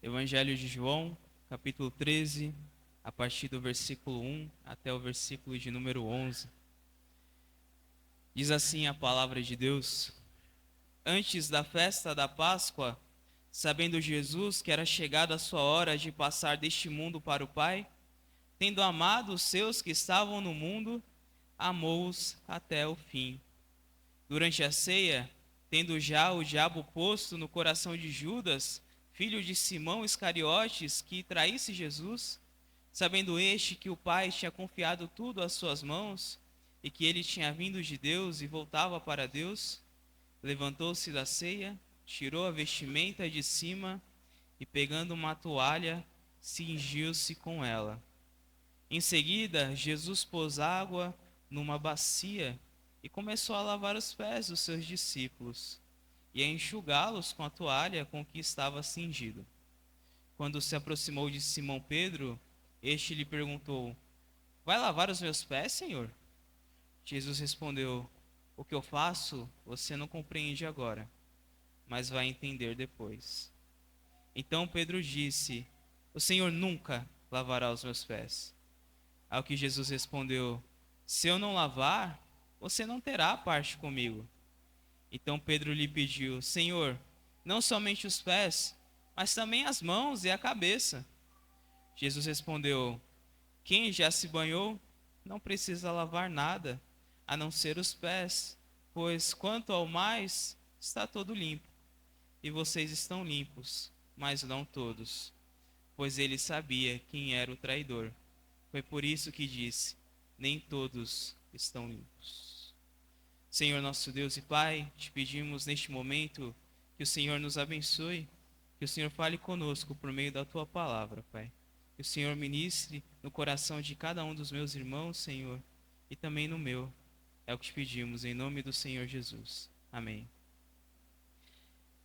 Evangelho de João, capítulo 13, a partir do versículo 1 até o versículo de número 11. Diz assim a palavra de Deus: Antes da festa da Páscoa, sabendo Jesus que era chegada a sua hora de passar deste mundo para o Pai, tendo amado os seus que estavam no mundo, amou-os até o fim. Durante a ceia, tendo já o diabo posto no coração de Judas, filho de Simão Iscariotes, que traísse Jesus, sabendo este que o Pai tinha confiado tudo às suas mãos, e que ele tinha vindo de Deus e voltava para Deus, levantou-se da ceia, tirou a vestimenta de cima e, pegando uma toalha, cingiu-se com ela. Em seguida, Jesus pôs água numa bacia e começou a lavar os pés dos seus discípulos e a enxugá-los com a toalha com que estava cingido. Quando se aproximou de Simão Pedro, este lhe perguntou: Vai lavar os meus pés, Senhor? Jesus respondeu: O que eu faço, você não compreende agora, mas vai entender depois. Então Pedro disse: O Senhor nunca lavará os meus pés. Ao que Jesus respondeu: Se eu não lavar, você não terá parte comigo. Então Pedro lhe pediu: Senhor, não somente os pés, mas também as mãos e a cabeça. Jesus respondeu: Quem já se banhou não precisa lavar nada, a não ser os pés, pois quanto ao mais, está todo limpo. E vocês estão limpos, mas não todos. Pois ele sabia quem era o traidor. Foi por isso que disse: Nem todos estão limpos. Senhor nosso Deus e Pai, te pedimos neste momento que o Senhor nos abençoe, que o Senhor fale conosco por meio da tua palavra, Pai. Que o Senhor ministre no coração de cada um dos meus irmãos, Senhor, e também no meu. É o que te pedimos, em nome do Senhor Jesus. Amém.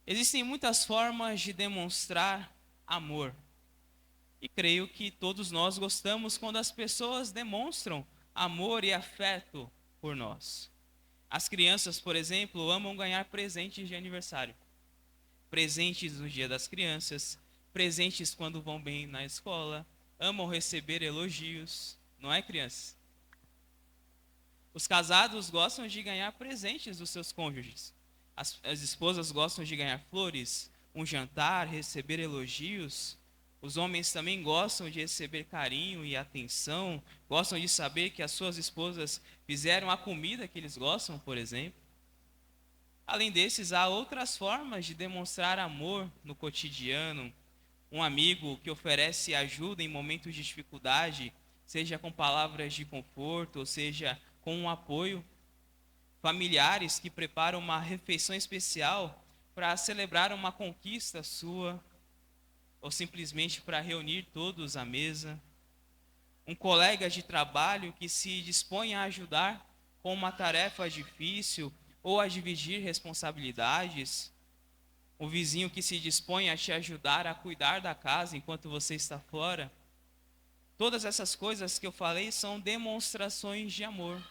Existem muitas formas de demonstrar amor. E creio que todos nós gostamos quando as pessoas demonstram amor e afeto por nós. As crianças, por exemplo, amam ganhar presentes de aniversário. Presentes no Dia das Crianças, presentes quando vão bem na escola, amam receber elogios, não é, crianças? Os casados gostam de ganhar presentes dos seus cônjuges. As esposas gostam de ganhar flores, um jantar, receber elogios. Os homens também gostam de receber carinho e atenção, gostam de saber que as suas esposas fizeram a comida que eles gostam, por exemplo. Além desses, há outras formas de demonstrar amor no cotidiano. Um amigo que oferece ajuda em momentos de dificuldade, seja com palavras de conforto, ou seja com um apoio. Familiares que preparam uma refeição especial para celebrar uma conquista sua, ou simplesmente para reunir todos à mesa. Um colega de trabalho que se dispõe a ajudar com uma tarefa difícil ou a dividir responsabilidades. Um vizinho que se dispõe a te ajudar a cuidar da casa enquanto você está fora. Todas essas coisas que eu falei são demonstrações de amor,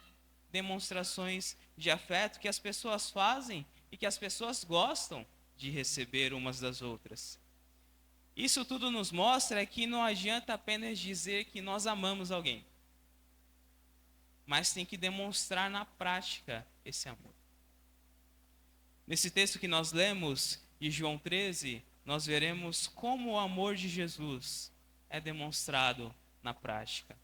demonstrações de afeto que as pessoas fazem e que as pessoas gostam de receber umas das outras. Isso tudo nos mostra que não adianta apenas dizer que nós amamos alguém, mas tem que demonstrar na prática esse amor. Nesse texto que nós lemos, de João 13, nós veremos como o amor de Jesus é demonstrado na prática.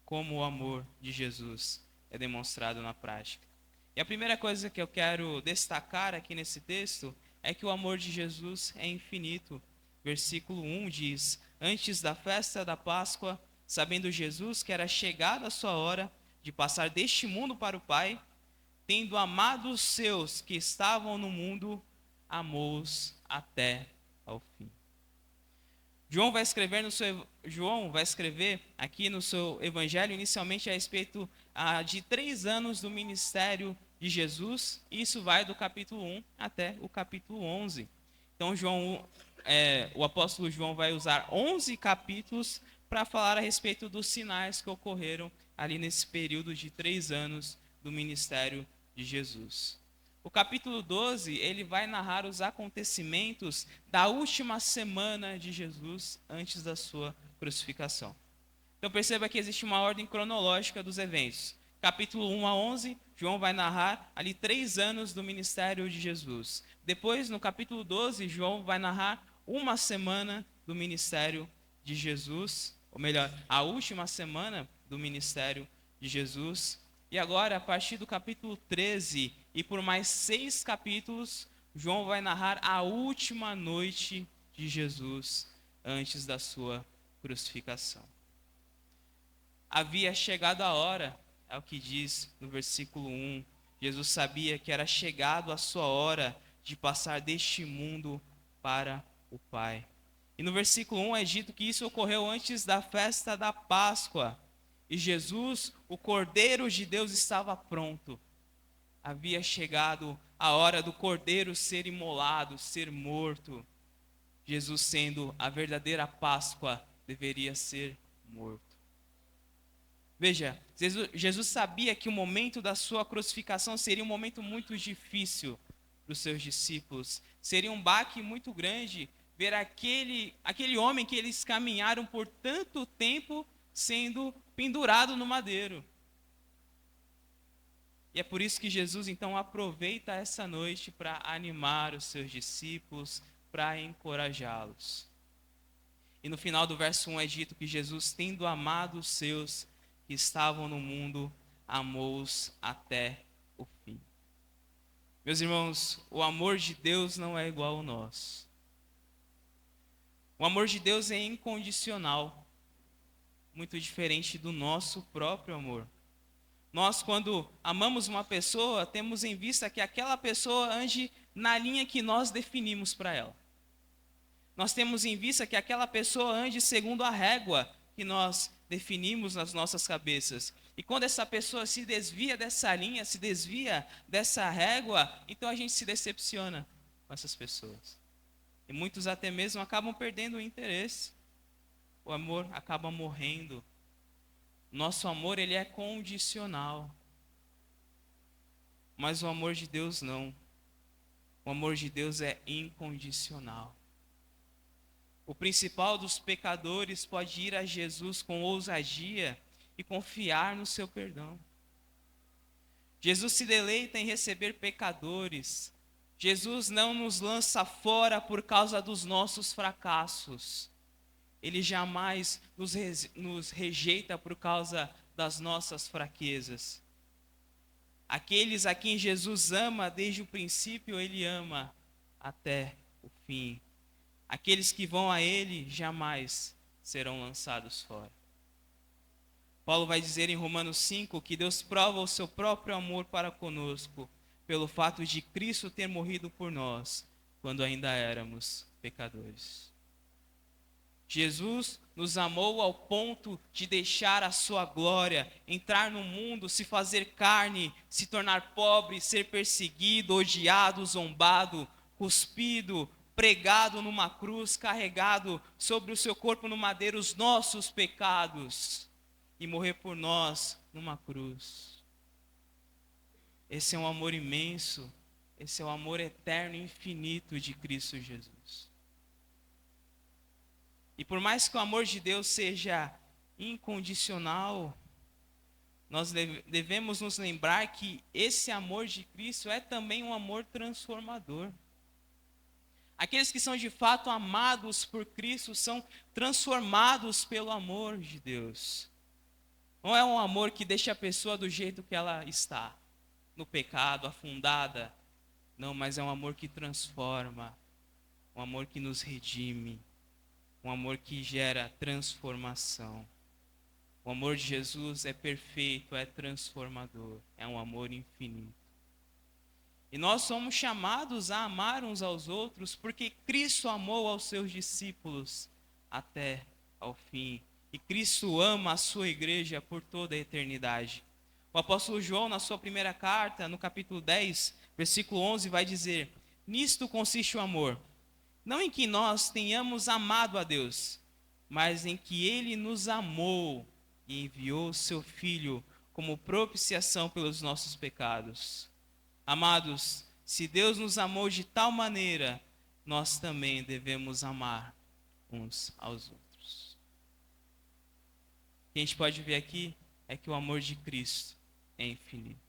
Como o amor de Jesus é demonstrado na prática. E a primeira coisa que eu quero destacar aqui nesse texto é que o amor de Jesus é infinito. Versículo 1 diz: Antes da festa da Páscoa, sabendo Jesus que era chegada a sua hora de passar deste mundo para o Pai, tendo amado os seus que estavam no mundo, amou-os até ao fim. João vai escrever aqui no seu evangelho inicialmente a respeito de 3 anos do ministério de Jesus. Isso vai do capítulo 1 até o capítulo 11. Então o apóstolo João vai usar 11 capítulos para falar a respeito dos sinais que ocorreram ali nesse período de 3 anos do ministério de Jesus. O capítulo 12, ele vai narrar os acontecimentos da última semana de Jesus antes da sua crucificação. Então perceba que existe uma ordem cronológica dos eventos. Capítulo 1 a 11, João vai narrar ali 3 anos do ministério de Jesus. Depois, no capítulo 12, João vai narrar uma semana do ministério de Jesus, ou melhor, a última semana do ministério de Jesus. E agora, a partir do capítulo 13 e por mais 6 capítulos, João vai narrar a última noite de Jesus antes da sua crucificação. Havia chegado a hora, é o que diz no versículo 1. Jesus sabia que era chegado a sua hora de passar deste mundo para o Pai. E no versículo 1 é dito que isso ocorreu antes da festa da Páscoa. E Jesus, o Cordeiro de Deus, estava pronto. Havia chegado a hora do Cordeiro ser imolado, ser morto. Jesus, sendo a verdadeira Páscoa, deveria ser morto. Veja, Jesus sabia que o momento da sua crucificação seria um momento muito difícil para os seus discípulos. Seria um baque muito grande ver aquele homem que eles caminharam por tanto tempo sendo pendurado no madeiro. E é por isso que Jesus então aproveita essa noite para animar os seus discípulos, para encorajá-los. E no final do verso 1 é dito que Jesus, tendo amado os seus que estavam no mundo, amou-os até o fim. Meus irmãos, o amor de Deus não é igual ao nosso. O amor de Deus é incondicional, muito diferente do nosso próprio amor. Nós, quando amamos uma pessoa, temos em vista que aquela pessoa ande na linha que nós definimos para ela. Nós temos em vista que aquela pessoa ande segundo a régua que nós definimos nas nossas cabeças. E quando essa pessoa se desvia dessa linha, se desvia dessa régua, então a gente se decepciona com essas pessoas. E muitos até mesmo acabam perdendo o interesse. O amor acaba morrendo. Nosso amor, ele é condicional. Mas o amor de Deus não. O amor de Deus é incondicional. O principal dos pecadores pode ir a Jesus com ousadia e confiar no seu perdão. Jesus se deleita em receber pecadores. Jesus não nos lança fora por causa dos nossos fracassos. Ele jamais nos rejeita por causa das nossas fraquezas. Aqueles a quem Jesus ama desde o princípio, Ele ama até o fim. Aqueles que vão a Ele jamais serão lançados fora. Paulo vai dizer em Romanos 5 que Deus prova o seu próprio amor para conosco pelo fato de Cristo ter morrido por nós quando ainda éramos pecadores. Jesus nos amou ao ponto de deixar a sua glória, entrar no mundo, se fazer carne, se tornar pobre, ser perseguido, odiado, zombado, cuspido, pregado numa cruz, carregado sobre o seu corpo no madeiro os nossos pecados e morrer por nós numa cruz. Esse é um amor imenso, esse é o amor eterno e infinito de Cristo Jesus. E por mais que o amor de Deus seja incondicional, nós devemos nos lembrar que esse amor de Cristo é também um amor transformador. Aqueles que são de fato amados por Cristo são transformados pelo amor de Deus. Não é um amor que deixa a pessoa do jeito que ela está, no pecado, afundada. Não, mas é um amor que transforma, um amor que nos redime, um amor que gera transformação. O amor de Jesus é perfeito, é transformador, é um amor infinito. E nós somos chamados a amar uns aos outros porque Cristo amou aos seus discípulos até ao fim. E Cristo ama a sua igreja por toda a eternidade. O apóstolo João, na sua primeira carta, no capítulo 10, versículo 11, vai dizer: nisto consiste o amor, não em que nós tenhamos amado a Deus, mas em que Ele nos amou e enviou o seu Filho como propiciação pelos nossos pecados. Amados, Se Deus nos amou de tal maneira, nós também devemos amar uns aos outros. O que a gente pode ver aqui é que o amor de Cristo é infinito.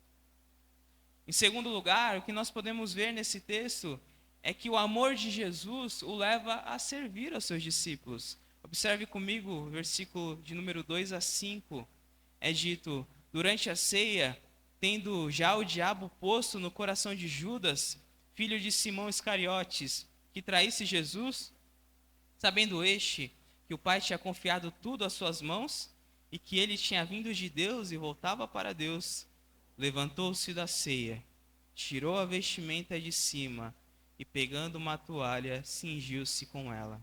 Em segundo lugar, o que nós podemos ver nesse texto é que o amor de Jesus o leva a servir aos seus discípulos. Observe comigo o versículo de número 2 a 5. É dito: durante a ceia, tendo já o diabo posto no coração de Judas, filho de Simão Iscariotes, que traísse Jesus, sabendo este que o Pai tinha confiado tudo às suas mãos e que ele tinha vindo de Deus e voltava para Deus, levantou-se da ceia, tirou a vestimenta de cima e, pegando uma toalha, cingiu-se com ela.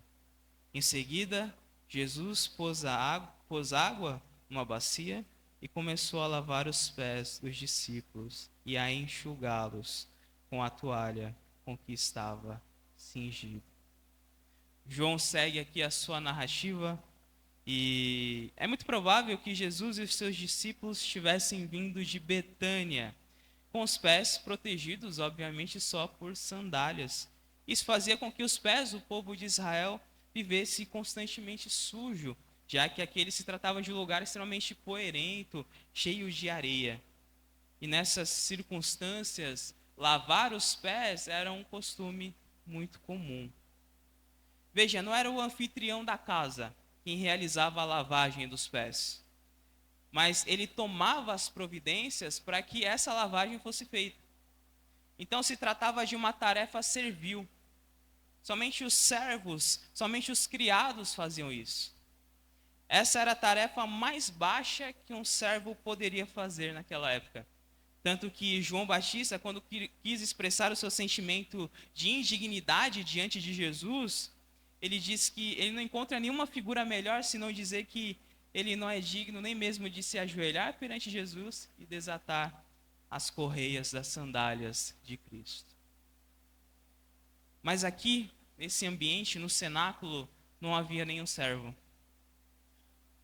Em seguida, Jesus pôs água numa bacia e começou a lavar os pés dos discípulos e a enxugá-los com a toalha com que estava cingido. João segue aqui a sua narrativa e é muito provável que Jesus e os seus discípulos tivessem vindo de Betânia, com os pés protegidos, obviamente, só por sandálias. Isso fazia com que os pés do povo de Israel vivesse constantemente sujo, já que aquele se tratava de um lugar extremamente poeirento, cheio de areia. E nessas circunstâncias, lavar os pés era um costume muito comum. Veja, não era o anfitrião da casa quem realizava a lavagem dos pés, mas ele tomava as providências para que essa lavagem fosse feita. Então se tratava de uma tarefa servil. Somente os servos, somente os criados faziam isso. Essa era a tarefa mais baixa que um servo poderia fazer naquela época. Tanto que João Batista, quando quis expressar o seu sentimento de indignidade diante de Jesus, ele diz que ele não encontra nenhuma figura melhor senão dizer que ele não é digno nem mesmo de se ajoelhar perante Jesus e desatar as correias das sandálias de Cristo. Mas aqui, nesse ambiente, no cenáculo, não havia nenhum servo.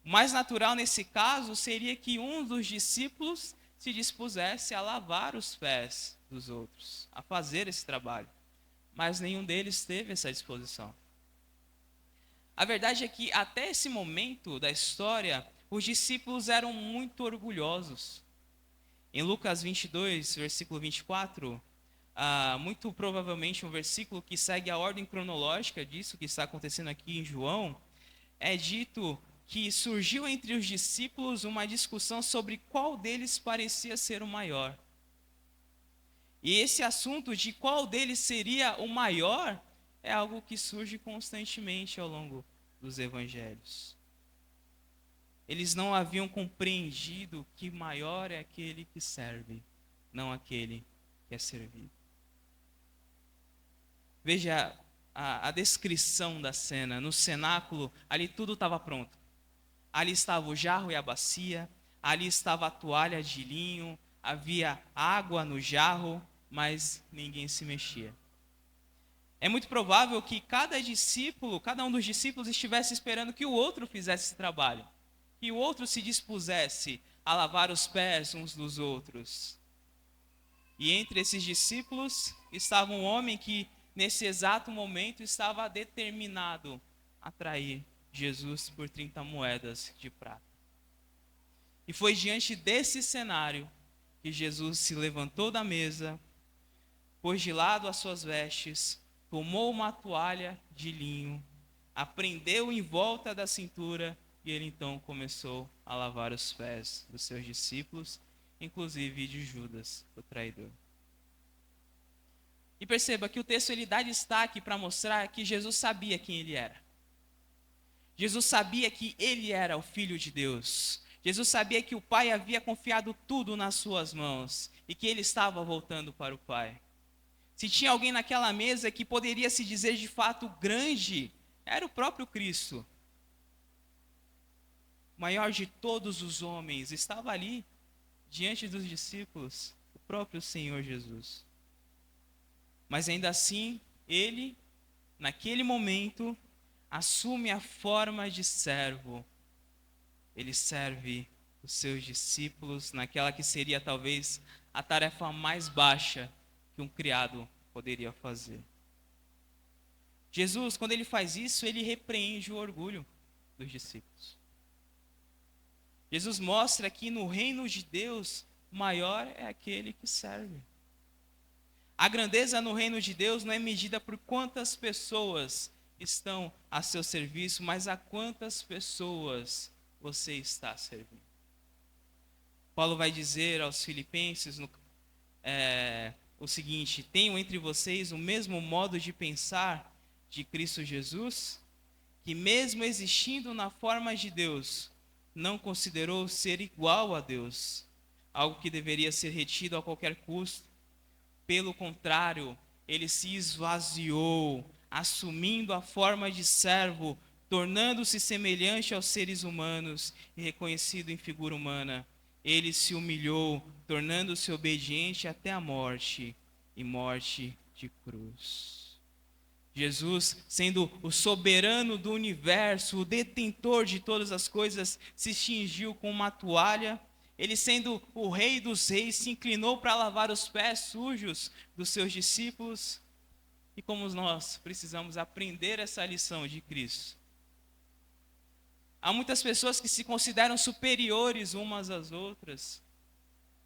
O mais natural nesse caso seria que um dos discípulos se dispusesse a lavar os pés dos outros, a fazer esse trabalho. Mas nenhum deles teve essa disposição. A verdade é que até esse momento da história, os discípulos eram muito orgulhosos. Em Lucas 22, versículo 24, muito provavelmente um versículo que segue a ordem cronológica disso que está acontecendo aqui em João, é dito que surgiu entre os discípulos uma discussão sobre qual deles parecia ser o maior. E esse assunto de qual deles seria o maior é algo que surge constantemente ao longo dos evangelhos. Eles não haviam compreendido que maior é aquele que serve, não aquele que é servido. Veja a descrição da cena. No cenáculo, ali tudo estava pronto. Ali estava o jarro e a bacia, ali estava a toalha de linho, havia água no jarro, mas ninguém se mexia. É muito provável que cada um dos discípulos estivesse esperando que o outro fizesse esse trabalho, que o outro se dispusesse a lavar os pés uns dos outros. E entre esses discípulos estava um homem que, nesse exato momento, estava determinado a trair Jesus por 30 moedas de prata. E foi diante desse cenário que Jesus se levantou da mesa, pôs de lado as suas vestes, tomou uma toalha de linho, a prendeu em volta da cintura e ele então começou a lavar os pés dos seus discípulos, inclusive de Judas, o traidor. E perceba que o texto ele dá destaque para mostrar que Jesus sabia quem ele era. Jesus sabia que ele era o Filho de Deus. Jesus sabia que o Pai havia confiado tudo nas suas mãos e que ele estava voltando para o Pai. Se tinha alguém naquela mesa que poderia se dizer de fato grande, era o próprio Cristo. O maior de todos os homens estava ali, diante dos discípulos, o próprio Senhor Jesus. Mas ainda assim, ele, naquele momento, assume a forma de servo. Ele serve os seus discípulos naquela que seria talvez a tarefa mais baixa que um criado poderia fazer. Jesus, quando ele faz isso, ele repreende o orgulho dos discípulos. Jesus mostra que no reino de Deus, o maior é aquele que serve. A grandeza no reino de Deus não é medida por quantas pessoas estão a seu serviço, mas a quantas pessoas você está servindo. Paulo vai dizer aos Filipenses o seguinte: tenham entre vocês o mesmo modo de pensar de Cristo Jesus, que mesmo existindo na forma de Deus, não considerou ser igual a Deus, algo que deveria ser retido a qualquer custo. Pelo contrário, ele se esvaziou, assumindo a forma de servo, tornando-se semelhante aos seres humanos e reconhecido em figura humana. Ele se humilhou, tornando-se obediente até a morte, e morte de cruz. Jesus, sendo o soberano do universo, o detentor de todas as coisas, se cingiu com uma toalha. Ele, sendo o rei dos reis, se inclinou para lavar os pés sujos dos seus discípulos. E como nós precisamos aprender essa lição de Cristo. Há muitas pessoas que se consideram superiores umas às outras.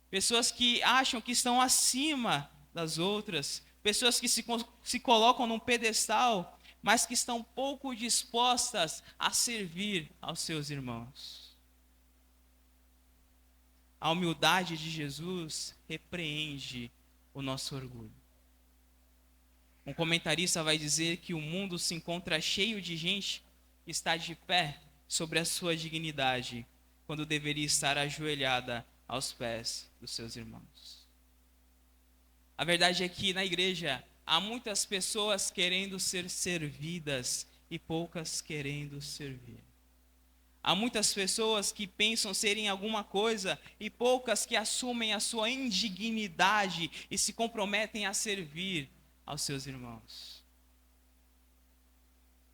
Pessoas que acham que estão acima das outras. Pessoas que se colocam num pedestal, mas que estão pouco dispostas a servir aos seus irmãos. A humildade de Jesus repreende o nosso orgulho. Um comentarista vai dizer que o mundo se encontra cheio de gente que está de pé sobre a sua dignidade, quando deveria estar ajoelhada aos pés dos seus irmãos. A verdade é que na igreja há muitas pessoas querendo ser servidas e poucas querendo servir. Há muitas pessoas que pensam serem alguma coisa e poucas que assumem a sua indignidade e se comprometem a servir aos seus irmãos.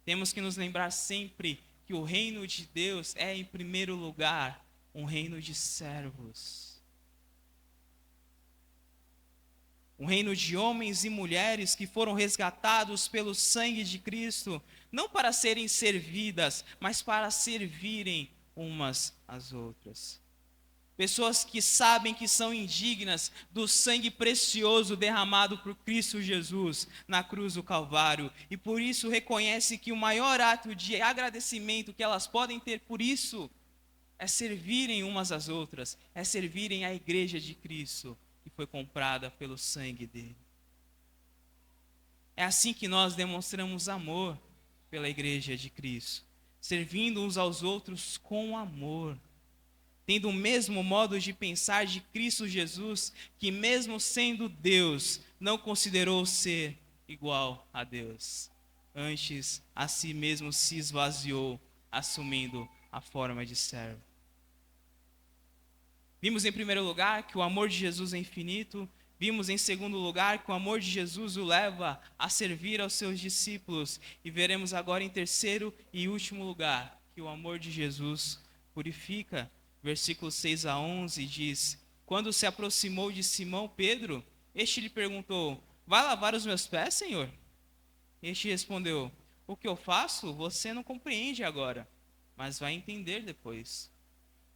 Temos que nos lembrar sempre que o reino de Deus é, em primeiro lugar, um reino de servos. Um reino de homens e mulheres que foram resgatados pelo sangue de Cristo, não para serem servidas, mas para servirem umas às outras. Pessoas que sabem que são indignas do sangue precioso derramado por Cristo Jesus na cruz do Calvário. E por isso reconhecem que o maior ato de agradecimento que elas podem ter por isso é servirem umas às outras, é servirem a igreja de Cristo, que foi comprada pelo sangue dele. É assim que nós demonstramos amor pela igreja de Cristo, servindo uns aos outros com amor, tendo o mesmo modo de pensar de Cristo Jesus, que mesmo sendo Deus, não considerou ser igual a Deus. Antes, a si mesmo se esvaziou, assumindo a forma de servo. Vimos em primeiro lugar que o amor de Jesus é infinito. Vimos em segundo lugar que o amor de Jesus o leva a servir aos seus discípulos. E veremos agora em terceiro e último lugar que o amor de Jesus purifica. Versículos 6 a 11 diz: quando se aproximou de Simão Pedro, este lhe perguntou: vai lavar os meus pés, Senhor? Este respondeu: o que eu faço você não compreende agora, mas vai entender depois.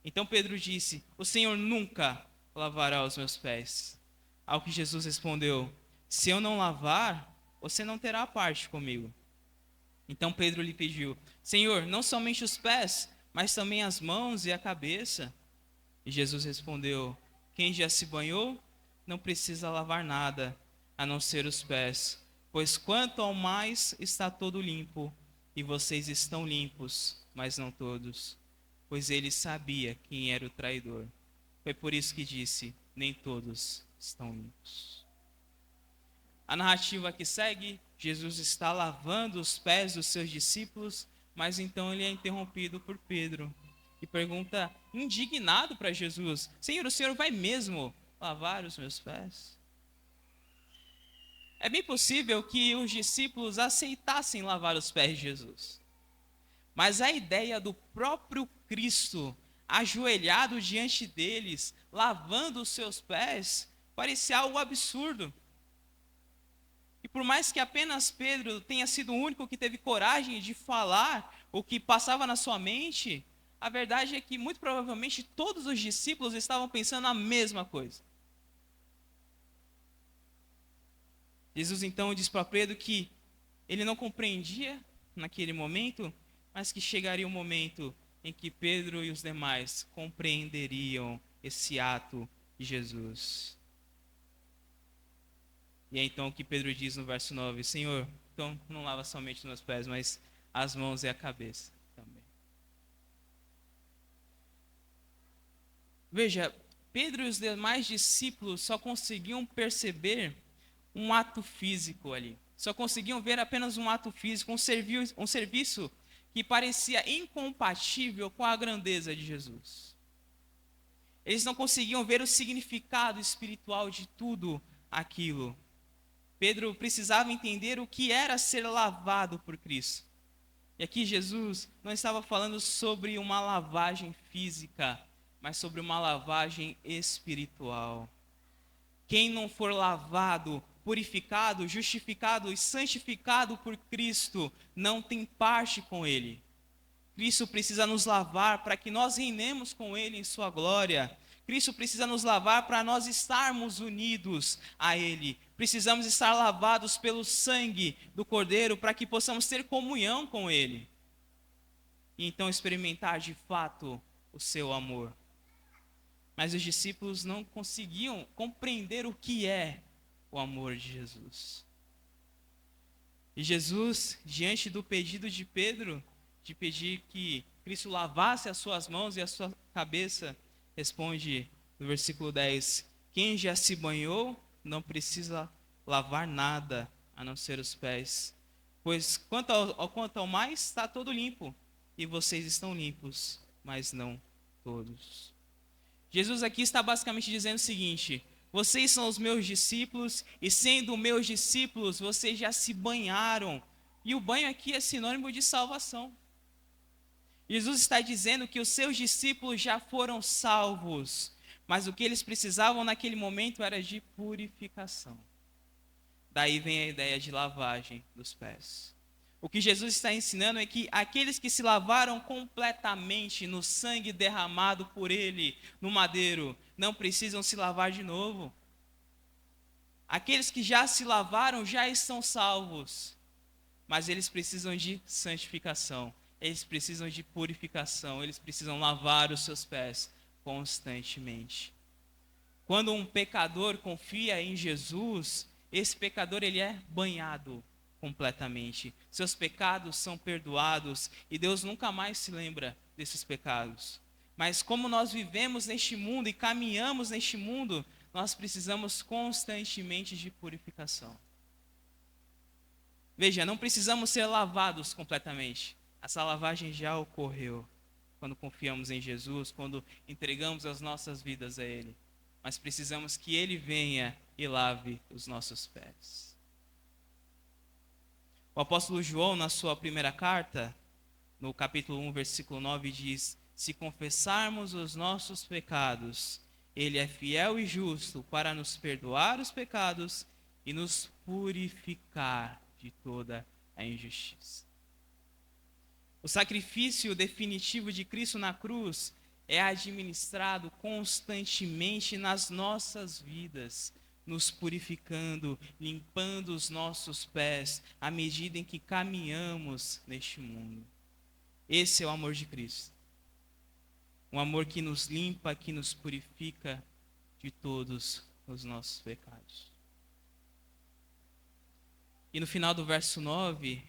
Então Pedro disse: o Senhor nunca lavará os meus pés. Ao que Jesus respondeu: se eu não lavar, você não terá parte comigo. Então Pedro lhe pediu: Senhor, não somente os pés, mas também as mãos e a cabeça. E Jesus respondeu: quem já se banhou não precisa lavar nada, a não ser os pés, pois quanto ao mais está todo limpo, e vocês estão limpos, mas não todos. Pois ele sabia quem era o traidor. Foi por isso que disse: nem todos estão limpos. A narrativa que segue, Jesus está lavando os pés dos seus discípulos, mas então ele é interrompido por Pedro, e pergunta indignado para Jesus: Senhor, o Senhor vai mesmo lavar os meus pés? É bem possível que os discípulos aceitassem lavar os pés de Jesus. Mas a ideia do próprio Cristo, ajoelhado diante deles, lavando os seus pés, parecia algo absurdo. E por mais que apenas Pedro tenha sido o único que teve coragem de falar o que passava na sua mente, a verdade é que muito provavelmente todos os discípulos estavam pensando a mesma coisa. Jesus então diz para Pedro que ele não compreendia naquele momento, mas que chegaria um momento em que Pedro e os demais compreenderiam esse ato de Jesus. E é então que Pedro diz no verso 9: Senhor, então não lava somente os meus pés, mas as mãos e a cabeça também. Veja, Pedro e os demais discípulos só conseguiam perceber um ato físico ali. Só conseguiam ver apenas um ato físico, um serviço que parecia incompatível com a grandeza de Jesus. Eles não conseguiam ver o significado espiritual de tudo aquilo. Pedro precisava entender o que era ser lavado por Cristo. E aqui Jesus não estava falando sobre uma lavagem física, mas sobre uma lavagem espiritual. Quem não for lavado, purificado, justificado e santificado por Cristo, não tem parte com Ele. Cristo precisa nos lavar para que nós reinemos com Ele em sua glória. Cristo precisa nos lavar para nós estarmos unidos a Ele. Precisamos estar lavados pelo sangue do Cordeiro para que possamos ter comunhão com Ele. E então experimentar de fato o seu amor. Mas os discípulos não conseguiam compreender o que é o amor de Jesus. E Jesus, diante do pedido de Pedro, de pedir que Cristo lavasse as suas mãos e a sua cabeça, responde no versículo 10: quem já se banhou não precisa lavar nada a não ser os pés, pois quanto ao mais está todo limpo, e vocês estão limpos, mas não todos. Jesus aqui está basicamente dizendo o seguinte: vocês são os meus discípulos, e sendo meus discípulos, vocês já se banharam. E o banho aqui é sinônimo de salvação. Jesus está dizendo que os seus discípulos já foram salvos, mas o que eles precisavam naquele momento era de purificação. Daí vem a ideia de lavagem dos pés. O que Jesus está ensinando é que aqueles que se lavaram completamente no sangue derramado por Ele no madeiro, não precisam se lavar de novo. Aqueles que já se lavaram já estão salvos, mas eles precisam de santificação, eles precisam de purificação, eles precisam lavar os seus pés constantemente. Quando um pecador confia em Jesus, esse pecador ele é banhado completamente. Seus pecados são perdoados e Deus nunca mais se lembra desses pecados. Mas como nós vivemos neste mundo e caminhamos neste mundo, nós precisamos constantemente de purificação. Veja, não precisamos ser lavados completamente. Essa lavagem já ocorreu quando confiamos em Jesus, quando entregamos as nossas vidas a Ele. Mas precisamos que Ele venha e lave os nossos pés. O apóstolo João, na sua primeira carta, no capítulo 1, versículo 9, diz: se confessarmos os nossos pecados, Ele é fiel e justo para nos perdoar os pecados e nos purificar de toda a injustiça. O sacrifício definitivo de Cristo na cruz é administrado constantemente nas nossas vidas, nos purificando, limpando os nossos pés à medida em que caminhamos neste mundo. Esse é o amor de Cristo. Um amor que nos limpa, que nos purifica de todos os nossos pecados. E no final do verso 9,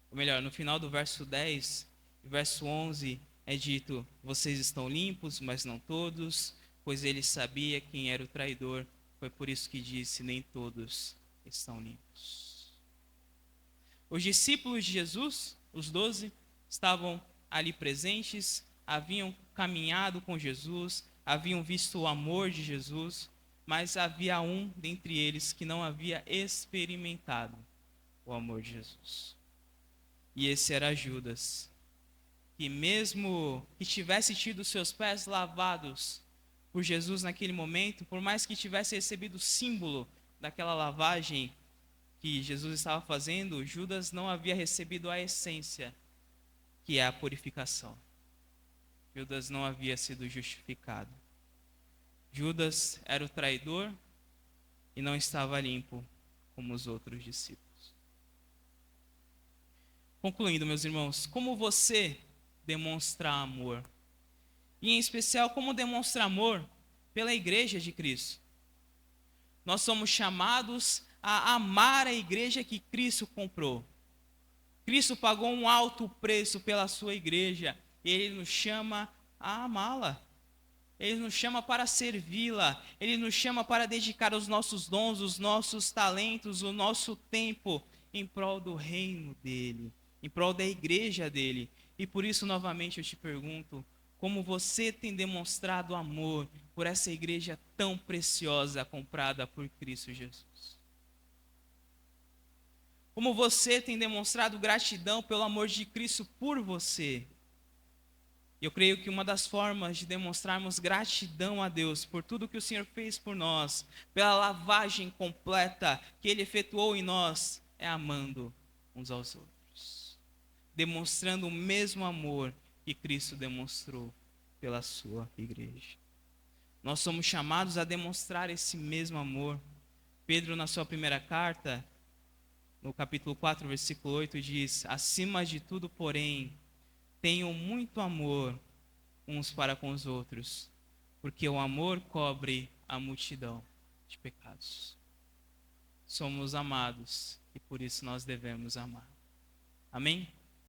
ou melhor, no final do verso 10, verso 11, é dito: vocês estão limpos, mas não todos, pois ele sabia quem era o traidor. Foi por isso que disse: nem todos estão limpos. Os discípulos de Jesus, os 12, estavam ali presentes, haviam caminhado com Jesus, haviam visto o amor de Jesus, mas havia um dentre eles que não havia experimentado o amor de Jesus. E esse era Judas, que mesmo que tivesse tido seus pés lavados por Jesus naquele momento, por mais que tivesse recebido o símbolo daquela lavagem que Jesus estava fazendo, Judas não havia recebido a essência, que é a purificação. Judas não havia sido justificado. Judas era o traidor e não estava limpo como os outros discípulos. Concluindo, meus irmãos, como você demonstra amor? E em especial, como demonstra amor pela igreja de Cristo? Nós somos chamados a amar a igreja que Cristo comprou. Cristo pagou um alto preço pela sua igreja. E Ele nos chama a amá-la. Ele nos chama para servi-la. Ele nos chama para dedicar os nossos dons, os nossos talentos, o nosso tempo em prol do reino dEle, em prol da igreja dEle. E por isso, novamente, eu te pergunto, como você tem demonstrado amor por essa igreja tão preciosa, comprada por Cristo Jesus? Como você tem demonstrado gratidão pelo amor de Cristo por você? Eu creio que uma das formas de demonstrarmos gratidão a Deus por tudo que o Senhor fez por nós, pela lavagem completa que Ele efetuou em nós, é amando uns aos outros. Demonstrando o mesmo amor que Cristo demonstrou pela sua igreja. Nós somos chamados a demonstrar esse mesmo amor. Pedro, na sua primeira carta, no capítulo 4, versículo 8, diz: acima de tudo, porém, tenham muito amor uns para com os outros, porque o amor cobre a multidão de pecados. Somos amados e por isso nós devemos amar. Amém?